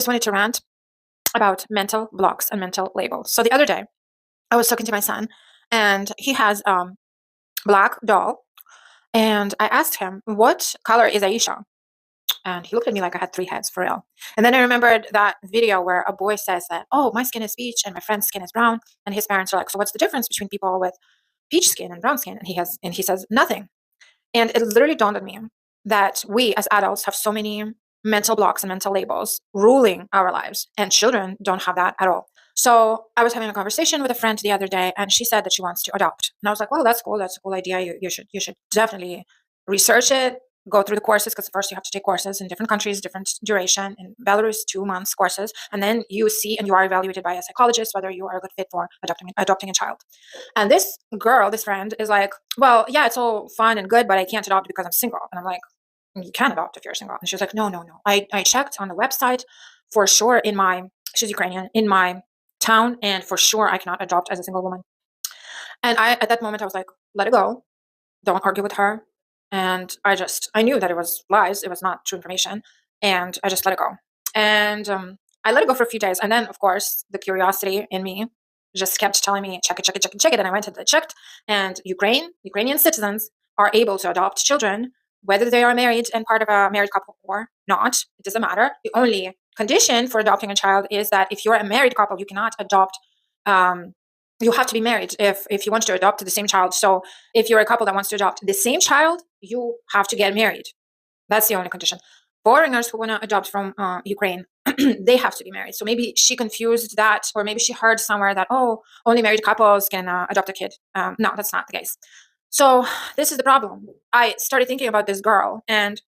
just wanted to rant about mental blocks and mental labels. So the other day, I was talking to my son, and he has black doll, and I asked him, "What color is Aisha?" And he looked at me like I had three heads, for real. And then I remembered that video where a boy says that, "Oh, my skin is peach and my friend's skin is brown," and his parents are like, "So what's the difference between people with peach skin and brown skin?" And he says nothing. And it literally dawned on me that we as adults have so many mental blocks and mental labels ruling our lives, and children don't have that at all. So I was having a conversation with a friend the other day, and she said that she wants to adopt. And I was like, "Well, that's cool. That's a cool idea. You should definitely research it, go through the courses, because first you have to take courses in different countries, different duration. In Belarus, 2 months courses, and then you see and you are evaluated by a psychologist whether you are a good fit for adopting a child." And this girl, this friend, is like, "Well, yeah, it's all fun and good, but I can't adopt because I'm single." And I'm like, "You can adopt if you're single." And she's like, "No, no, no. I checked on the website for sure in my," she's Ukrainian, "in my town, and for sure I cannot adopt as a single woman." And at that moment, I was like, let it go. Don't argue with her. And I knew that it was lies. It was not true information. And I just let it go. And I let it go for a few days. And then, of course, the curiosity in me just kept telling me, check it, check it, check it, check it. And I went and I checked. And Ukrainian citizens are able to adopt children, whether they are married and part of a married couple or not. It doesn't matter. The only condition for adopting a child is that if you're a married couple, you cannot adopt. You have to be married if you want to adopt the same child. So if you're a couple that wants to adopt the same child, you have to get married. That's the only condition. Foreigners who want to adopt from Ukraine, they have to be married. So maybe she confused that, or maybe she heard somewhere that, oh, only married couples can adopt a kid. No, that's not the case. So this is the problem. I started thinking about this girl, and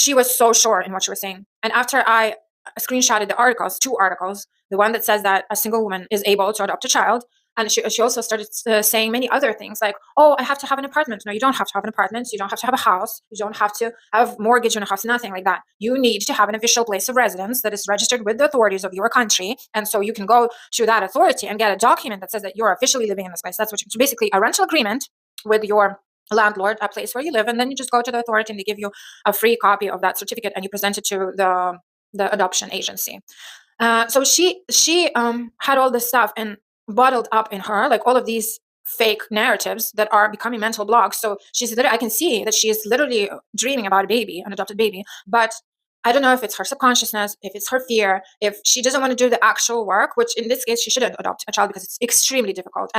she was so sure in what she was saying. And after I screenshotted the articles, 2 articles, the one that says that a single woman is able to adopt a child, and she also started saying many other things like, "Oh, I have to have an apartment." No, you don't have to have an apartment. You don't have to have a house. You don't have to have mortgage on a house, nothing like that. You need to have an official place of residence that is registered with the authorities of your country. And so you can go to that authority and get a document that says that you're officially living in this place. That's what it's basically a rental agreement with your landlord, a place where you live, and then you just go to the authority and they give you a free copy of that certificate and you present it to the adoption agency. So she had all this stuff and bottled up in her, like all of these fake narratives that are becoming mental blocks. So I can see that she is literally dreaming about a baby, an adopted baby, but I don't know if it's her subconsciousness, if it's her fear, if she doesn't want to do the actual work, which in this case she shouldn't adopt a child because it's extremely difficult.